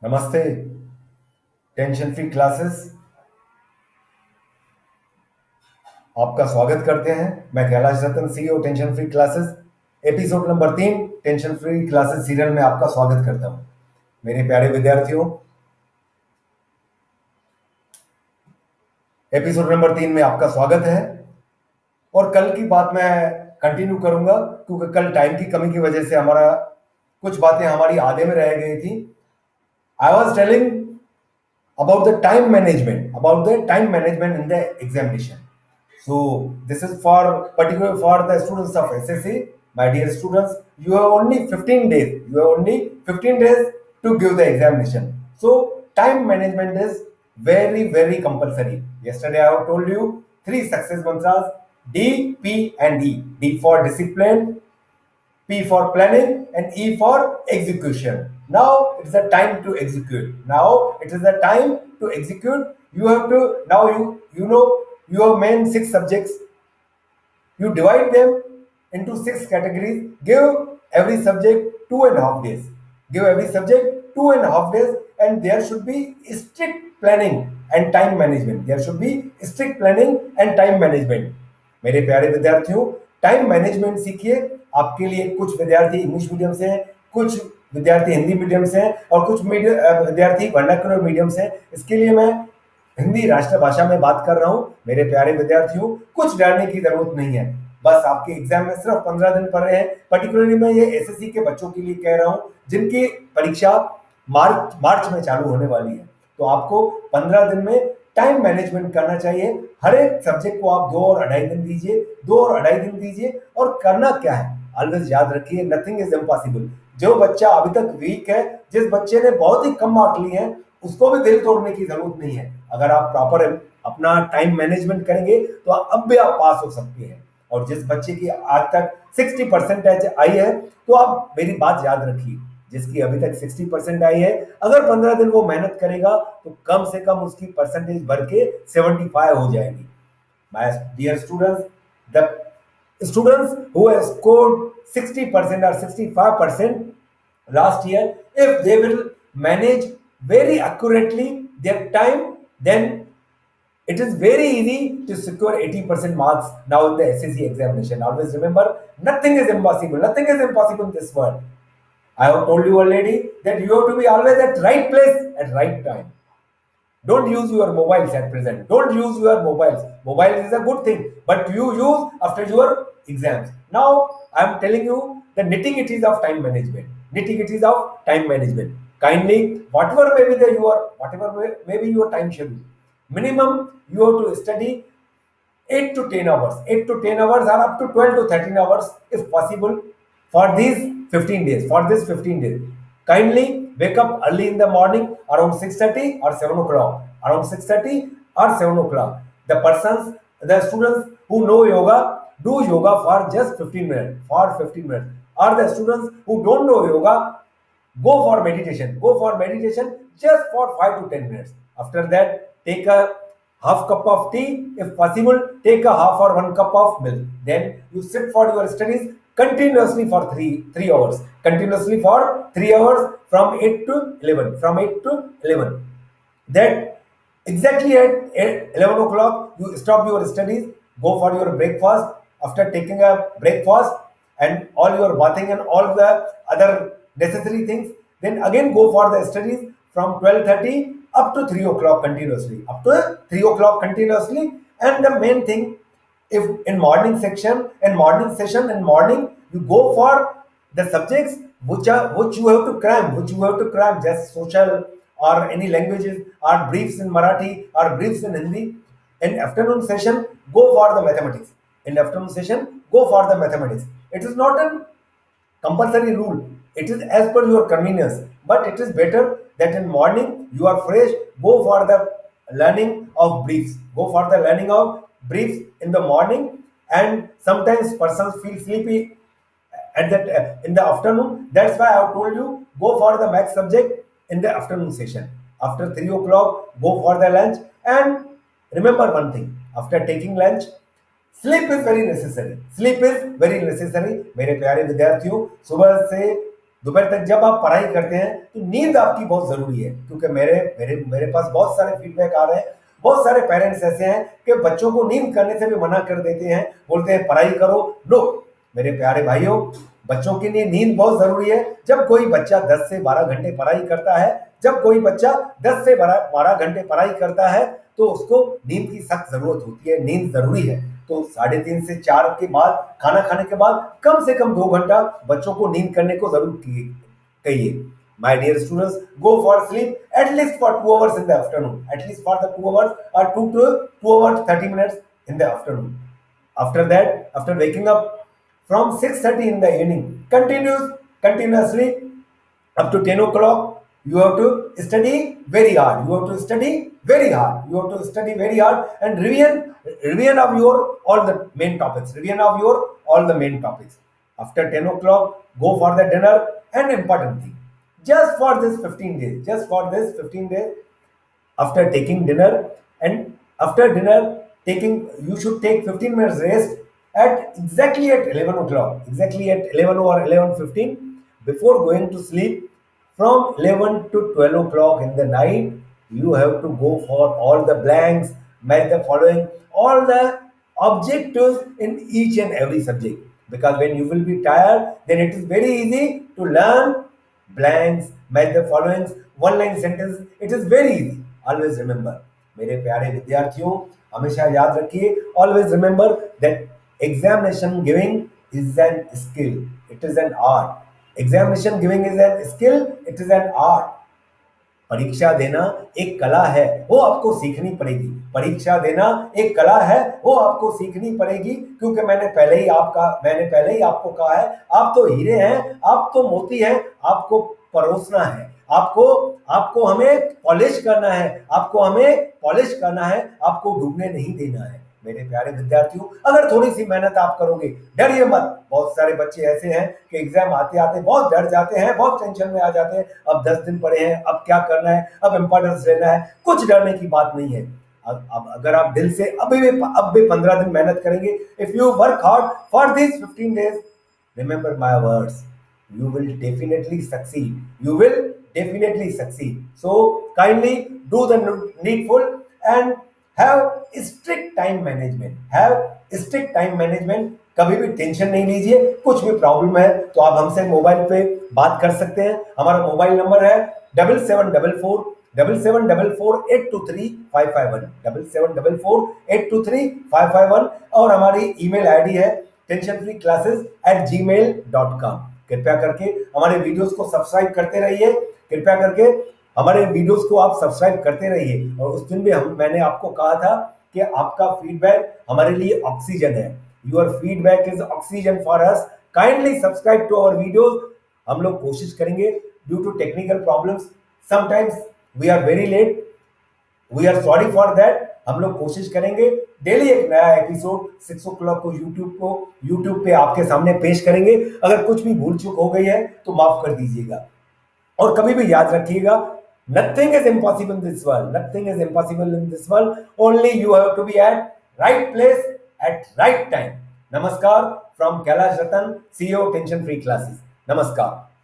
नमस्ते। Tension free classes आपका स्वागत करते हैं। मैं Kailash Ratan, CEO tension free classes. Episode number 3 tension free classes serial में आपका स्वागत करता हूं। मेरे प्यारे विद्यार्थियों, एपिसोड नंबर 3 में आपका स्वागत है। और कल की बात मैं कंटिन्यू करूंगा, क्योंकि कल टाइम की कमी की वजह से हमारा कुछ बातें हमारी आधे में रह गई थी। I was telling about the time management in the examination. So this is for particular for the students of SSC. My dear students, you have only 15 days. You have only 15 days to give the examination. So time management is very compulsory. Yesterday I have told you three success mantras: D, P, and E. D for discipline, P for planning, and E for execution. Now it's the time to execute. Now it is the time to execute. You have to now you know your main six subjects. You divide them into six categories. Give every subject 2.5 days. Give every subject 2.5 days, and there should be strict planning and time management. There should be strict planning and time management. मेरे प्यारे विद्यार्थियों, time management सीखिए। आपके लिए कुछ विद्यार्थी English medium से हैं, कुछ विद्यार्थी हिंदी मीडियम से हैं, और कुछ विद्यार्थी वर्नाक्युलर मीडियम से हैं। इसके लिए मैं हिंदी राष्ट्रभाषा में बात कर रहा हूं। मेरे प्यारे विद्यार्थियों, कुछ डरने की जरूरत नहीं है। बस आपके एग्जाम में सिर्फ 15 दिन पड़ रहे हैं। पर्टिकुलरली मैं ये एसएससी के बच्चों के लिए कह रहा हूं, जिनकी परीक्षा मार्च में चालू होने वाली है। तो आपको 15 दिन में टाइम मैनेजमेंट करना चाहिए। हर एक सब्जेक्ट को आप 2 और 2.5 दिन दीजिए, 2 और 2.5 दिन दीजिए। और करना क्या है, ऑलवेज याद रखिए, नथिंग इज इम्पॉसिबल। जो बच्चा अभी तक वीक है, जिस बच्चे ने बहुत ही कम मार्क लिए हैं, उसको भी दिल तोड़ने की जरूरत नहीं है। अगर आप प्रॉपर अपना टाइम मैनेजमेंट करेंगे तो अब भी आप पास हो सकते हैं। और जिस बच्चे की आज तक 60% आई है, तो आप मेरी बात याद रखिए, जिसकी अभी तक 60% आई है, अगर 15 दिन वो मेहनत करेगा तो कम से कम उसकी परसेंटेज बढ़ के 75 हो जाएगी। My dear students, the students who have scored 60% or 65% last year, if they will manage very accurately their time, then it is very easy to secure 80% marks now in the SSC examination. Always remember, nothing is impossible. Nothing is impossible in this world. I have told you already that you have to be always at right place at right time. Don't use your mobiles at present. Don't use your mobiles. Mobile is a good thing, but you use after your exams. Now I am telling you the nitty-gritties of time management. Nitty-gritties of time management. Kindly, whatever may be may be your time schedule. Minimum you have to study 8 to 10 hours. 8 to 10 hours or up to 12 to 13 hours if possible for these 15 days. For this 15 days. Kindly wake up early in the morning around 6:30 or 7 o'clock. Around 6:30 or 7 o'clock. The students who know yoga, do yoga for just 15 minutes. For 15 minutes. Or the students who don't know yoga, go for meditation. Go for meditation just for 5 to 10 minutes. After that, take a half cup of tea. If possible, take a half or 1 cup of milk. Then you sit for your studies continuously for three hours. Continuously for 3 hours from 8 to 11. From 8 to 11. That exactly at 11 o'clock, you stop your studies, go for your breakfast. After taking a breakfast and all your bathing and all the other necessary things, then again go for the studies from 12:30 up to 3 o'clock continuously. Up to 3 o'clock continuously. And the main thing, if in morning session in morning, you go for the subjects which you have to cram, just social or any languages or briefs in Marathi or briefs in Hindi. In afternoon session, go for the mathematics. In afternoon session, go for the mathematics. It is not a compulsory rule. It is as per your convenience. But it is better that in morning you are fresh. Go for the learning of briefs. Go for the learning of briefs in the morning. And sometimes persons feel sleepy at that in the afternoon. That's why I have told you, go for the math subject in the afternoon session. After 3 o'clock, go for the lunch. And remember one thing: after taking lunch, sleep is very necessary. Sleep is very necessary. मेरे प्यारे विद्यार्थियों, सुबह से दोपहर तक जब आप पढ़ाई करते हैं तो नींद आपकी बहुत जरूरी है, क्योंकि मेरे मेरे मेरे पास बहुत सारे फीडबैक आ रहे हैं। बहुत सारे पेरेंट्स ऐसे हैं कि बच्चों को नींद करने से भी मना कर देते हैं, बोलते हैं पढ़ाई करो। नो मेरे प्यारे भाइयों, बच्चों के लिए नींद बहुत जरूरी है। जब कोई बच्चा 10 से 12 घंटे पढ़ाई करता है, जब कोई बच्चा 10 से 12 घंटे पढ़ाई करता है तो उसको नींद की सख्त जरूरत होती है, नींद जरूरी है। तो 3:30 से 4 के बाद, खाना खाने के बाद कम से कम 2 घंटा बच्चों को नींद करने को जरूर कहिए। My dear students, go for sleep at least for 2 hours in the afternoon. At least for the 2 hours or 2 hours 30 minutes in the afternoon. After that, after waking up from 6:30 in the evening, continuously up to 10 o'clock, you have to study very hard. You have to study very hard. You have to study very hard and revision of your all the main topics. Revision of your all the main topics. After 10 o'clock, go for the dinner. And important thing, just for this 15 days, after taking dinner, and after dinner taking, you should take 15 minutes rest at exactly at 11 o'clock, exactly at 11 or 11:15 before going to sleep. From 11 to 12 o'clock in the night, you have to go for all the blanks, make the following all the objectives in each and every subject, because when you will be tired, then it is very easy to learn blanks, match the followings, one line sentence. It is very easy. Always remember, मेरे प्यारे विद्यार्थियों, हमेशा याद रखिए, always remember that examination giving is an skill. It is an art. Examination giving is an skill. It is an art. परीक्षा देना एक कला है, वो आपको सीखनी पड़ेगी। परीक्षा देना एक कला है, वो आपको सीखनी पड़ेगी, क्योंकि मैंने पहले ही आपको कहा है, आप तो हीरे हैं, आप तो मोती हैं, आपको परोसना है, आपको हमें पॉलिश करना है, आपको डूबने नहीं देना है। मेरे प्यारे विद्यार्थियों, अगर थोड़ी सी मेहनत आप करोगे, डरिए मत। बहुत सारे बच्चे ऐसे हैं कि एग्जाम आते आते बहुत डर जाते हैं, बहुत टेंशन में आ जाते हैं। अब 10 दिन पड़े हैं, अब क्या करना है, अब इंपॉर्टेंस लेना है। कुछ डरने की बात नहीं है। अब अगर आप दिल से अब भी 15 दिन मेहनत करेंगे, if you work hard for this 15 days, remember my words, you will definitely succeed. So kindly do the needful and have strict time management. कभी भी टेंशन नहीं लीजिए। कुछ भी प्रॉब्लम है तो आप हमसे मोबाइल पे बात कर सकते हैं। हमारा मोबाइल नंबर है 7744 823 और हमारी ईमेल आईडी है tensionfreeclasses@gmail.com। कृपया करके हमारे वीडियोस को सब्सक्राइब करते रहिए। कृपया करके हमारे वीडियोस को आप सब्सक्राइब करते रहिए। और उस दिन भी मैंने आपको कहा था कि आपका फीडबैक हमारे लिए ऑक्सीजन है। Your feedback is oxygen for us. Kindly subscribe to our videos. हम लोग कोशिश करेंगे, due to technical problems sometimes we are very late, we are sorry for that. हम लोग कोशिश करेंगे डेली एक नया एपिसोड 6 o'clock को यूट्यूब पे आपके सामने पेश करेंगे। अगर कुछ भी भूल चूक हो गई है तो माफ कर दीजिएगा। और कभी भी याद रखिएगा, nothing is impossible in this world, only you have to be at right place at right time. नमस्कार from Kailash Ratan, CEO tension free classes. नमस्कार।